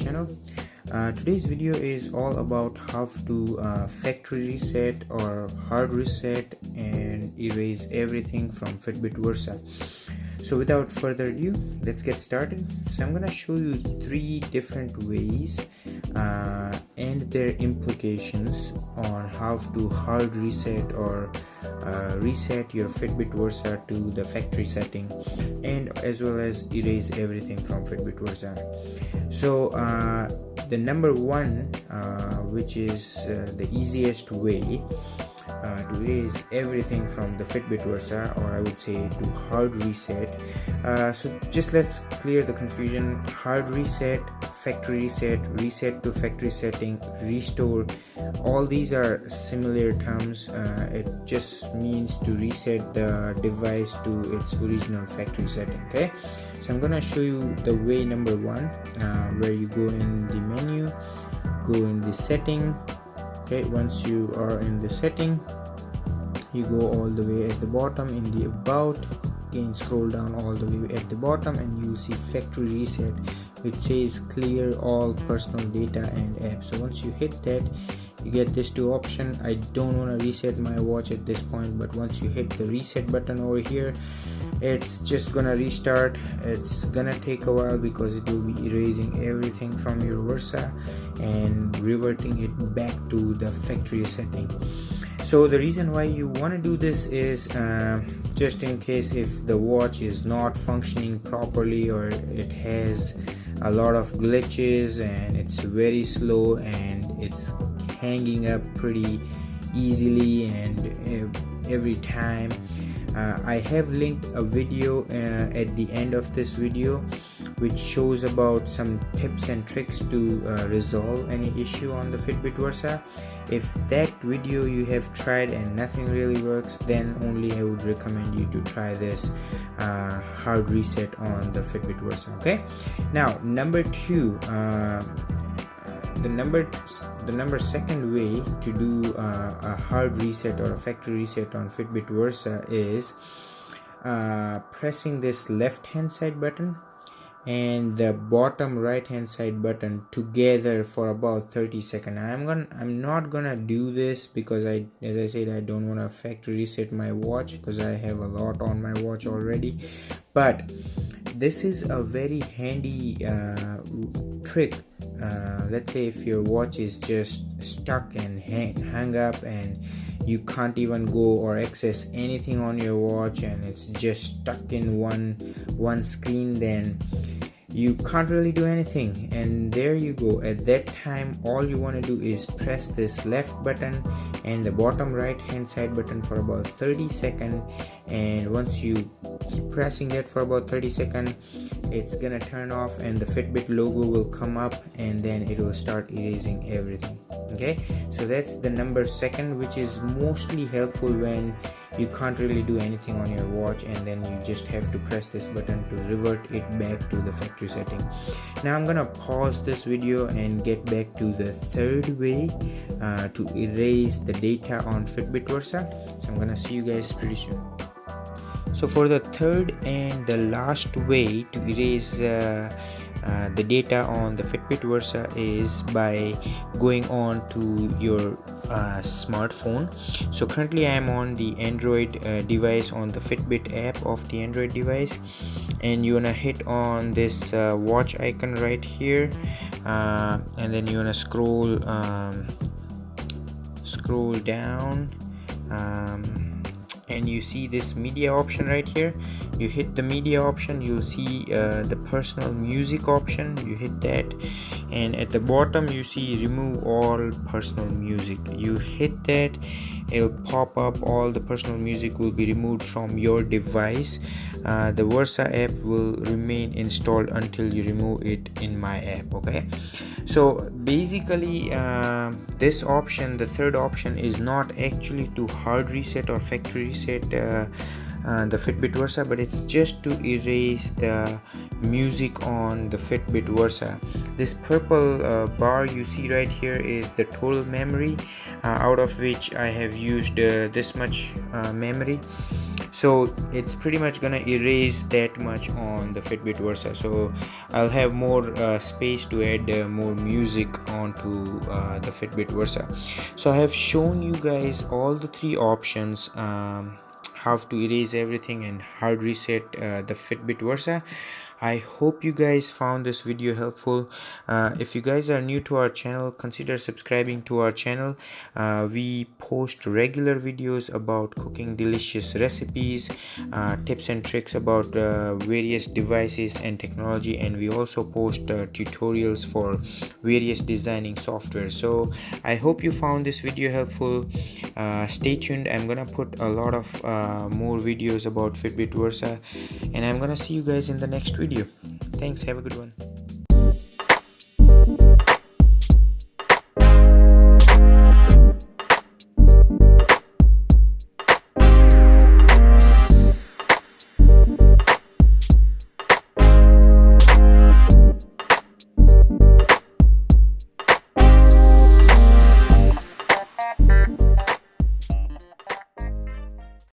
channel. Today's video is all about how to factory reset or hard reset and erase everything from Fitbit Versa. So without further ado, let's get started. So I'm gonna show you 3 different ways and their implications on how to hard reset or reset your Fitbit Versa to the factory setting, and as well as erase everything from Fitbit Versa. So the number one, which is the easiest way to erase everything from the Fitbit Versa, or I would say to hard reset. So just let's clear the confusion. Hard reset, factory reset, reset to factory setting, restore, all these are similar terms. It just means to reset the device to its original factory setting. Okay, so I'm gonna show you the way number one, where you go in the menu, go in the setting. Okay, once you are in the setting, you go all the way at the bottom in the about, again scroll down all the way at the bottom, and you'll see factory reset, which says clear all personal data and apps. So once you hit that, you get this 2 option. I don't want to reset my watch at this point, but once you hit the reset button over here, it's just gonna restart. It's gonna take a while because it will be erasing everything from your Versa and reverting it back to the factory setting. So the reason why you want to do this is just in case if the watch is not functioning properly, or it has a lot of glitches and it's very slow and it's hanging up pretty easily and every time. I have linked a video at the end of this video which shows about some tips and tricks to resolve any issue on the Fitbit Versa. If that video you have tried and nothing really works, then only I would recommend you to try this hard reset on the Fitbit Versa. Okay, now number 2, the second way to do a hard reset or a factory reset on Fitbit Versa is pressing this left hand side button and the bottom right hand side button together for about 30 seconds. I'm not gonna do this because as I said, I don't want to factory reset my watch because I have a lot on my watch already. But this is a very handy trick. Let's say if your watch is just stuck and hang up and you can't even go or access anything on your watch and it's just stuck in one screen, then you can't really do anything. And there you go. At that time, all you want to do is press this left button and the bottom right hand side button for about 30 seconds, and once you keep pressing that for about 30 seconds, it's gonna turn off and the Fitbit logo will come up, and then it will start erasing everything. Okay, so that's the number 2, which is mostly helpful when you can't really do anything on your watch, and then you just have to press this button to revert it back to the factory setting. Now I'm gonna pause this video and get back to the third way to erase the data on Fitbit Versa. So I'm gonna see you guys pretty soon. So for the third and the last way to erase the data on the Fitbit Versa is by going on to your smartphone. So currently I am on the Android device, on the Fitbit app of the Android device, and you wanna hit on this watch icon right here, and then you wanna scroll down, and you see this media option right here. You hit the media option, you'll see the personal music option. You hit that, and at the bottom you see remove all personal music. You hit that, it'll pop up. All the personal music will be removed from your device. The Versa app will remain installed until you remove it in my app. Okay, so basically this option, the third option, is not actually to hard reset or factory reset the Fitbit Versa, but it's just to erase the music on the Fitbit Versa. This purple bar you see right here is the total memory, out of which I have used this much memory. so it's pretty much gonna erase that much on the Fitbit Versa. So I'll have more space to add more music onto the Fitbit Versa. So I have shown you guys all the three options, how to erase everything and hard reset the Fitbit Versa. I hope you guys found this video helpful. If you guys are new to our channel, consider subscribing to our channel. We post regular videos about cooking delicious recipes, tips and tricks about various devices and technology, and we also post tutorials for various designing software. So I hope you found this video helpful. Stay tuned. I'm gonna put a lot of more videos about Fitbit Versa, and I'm gonna see you guys in the next video. Thanks, have a good one.